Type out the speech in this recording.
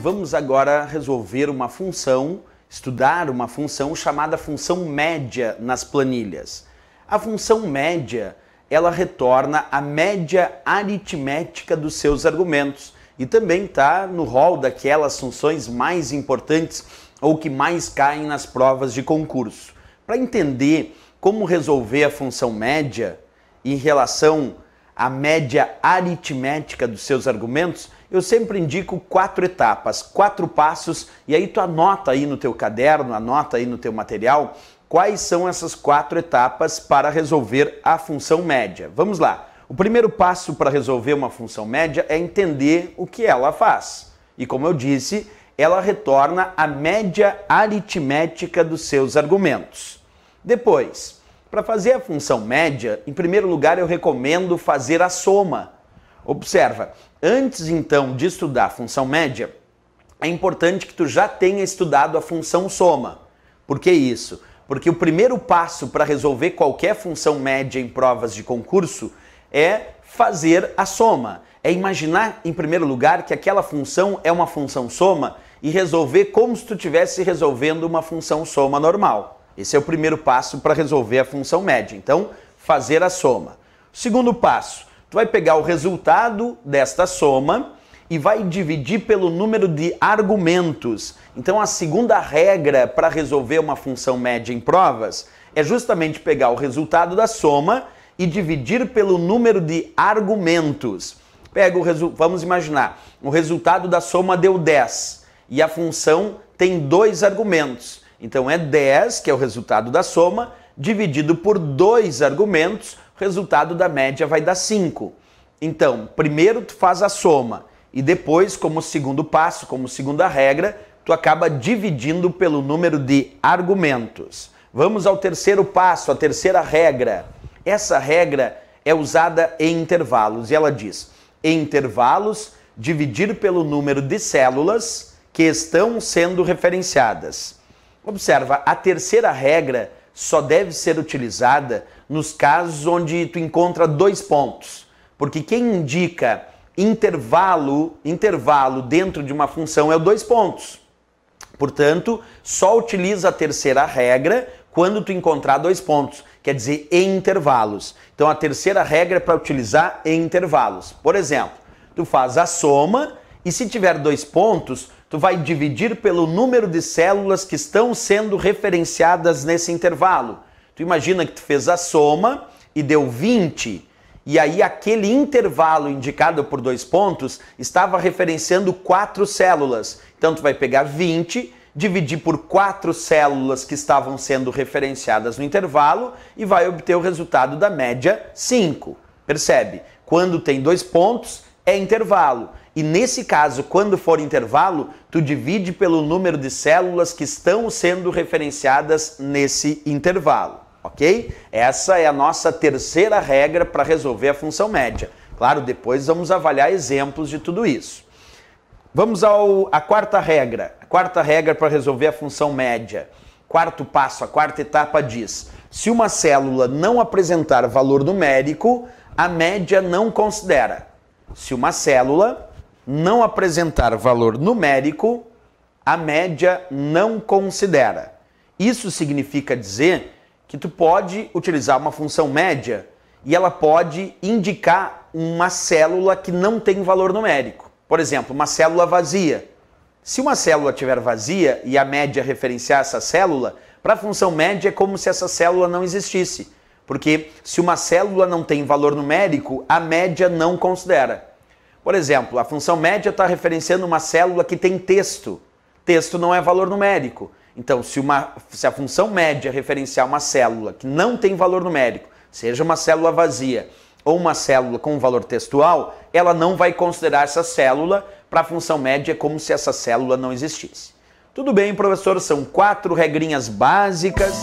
vamos agora resolver uma função, estudar uma função chamada função média nas planilhas. A função média, ela retorna a média aritmética dos seus argumentos e também está no rol daquelas funções mais importantes ou que mais caem nas provas de concurso. Para entender como resolver a função média em relação à média aritmética dos seus argumentos, eu sempre indico 4 etapas, 4 passos, e aí tu anota aí no teu caderno, anota aí no teu material, quais são essas 4 etapas para resolver a função média. Vamos lá. O primeiro passo para resolver uma função média é entender o que ela faz. E como eu disse, ela retorna a média aritmética dos seus argumentos. Depois, para fazer a função média, em primeiro lugar eu recomendo fazer a soma. Observa, antes então de estudar a função média, é importante que tu já tenha estudado a função soma. Por que isso? Porque o primeiro passo para resolver qualquer função média em provas de concurso é fazer a soma. É imaginar, em primeiro lugar, que aquela função é uma função soma e resolver como se tu estivesse resolvendo uma função soma normal. Esse é o primeiro passo para resolver a função média. Então, fazer a soma. Segundo passo, tu vai pegar o resultado desta soma e vai dividir pelo número de argumentos. Então, a segunda regra para resolver uma função média em provas é justamente pegar o resultado da soma e dividir pelo número de argumentos. Vamos imaginar, o resultado da soma deu 10 e a função tem 2 argumentos. Então, é 10, que é o resultado da soma, dividido por 2 argumentos, o resultado da média vai dar 5. Então, primeiro tu faz a soma e depois, como segundo passo, como segunda regra, tu acaba dividindo pelo número de argumentos. Vamos ao terceiro passo, a terceira regra. Essa regra é usada em intervalos e ela diz: em intervalos, dividir pelo número de células que estão sendo referenciadas. Observa, a terceira regra só deve ser utilizada nos casos onde tu encontra 2 pontos. Porque quem indica intervalo dentro de uma função é o 2 pontos. Portanto, só utiliza a terceira regra quando tu encontrar 2 pontos. Quer dizer, em intervalos. Então, a terceira regra é para utilizar em intervalos. Por exemplo, tu faz a soma e se tiver 2 pontos, tu vai dividir pelo número de células que estão sendo referenciadas nesse intervalo. Tu imagina que tu fez a soma e deu 20, e aí aquele intervalo indicado por 2 pontos estava referenciando 4 células. Então tu vai pegar 20, dividir por 4 células que estavam sendo referenciadas no intervalo e vai obter o resultado da média 5. Percebe? Quando tem 2 pontos, é intervalo. E nesse caso, quando for intervalo, tu divide pelo número de células que estão sendo referenciadas nesse intervalo, ok? Essa é a nossa terceira regra para resolver a função média. Claro, depois vamos avaliar exemplos de tudo isso. Vamos à quarta regra. A quarta regra para resolver a função média. Quarto passo, a quarta etapa diz: se uma célula não apresentar valor numérico, a média não considera. Se uma célula não apresentar valor numérico, a média não considera. Isso significa dizer que tu pode utilizar uma função média e ela pode indicar uma célula que não tem valor numérico. Por exemplo, uma célula vazia. Se uma célula estiver vazia e a média referenciar essa célula, para a função média é como se essa célula não existisse. Porque se uma célula não tem valor numérico, a média não considera. Por exemplo, a função média está referenciando uma célula que tem texto. Texto não é valor numérico. Então, se a função média referenciar uma célula que não tem valor numérico, seja uma célula vazia ou uma célula com valor textual, ela não vai considerar essa célula. Para a função média é como se essa célula não existisse. Tudo bem, professor? São 4 regrinhas básicas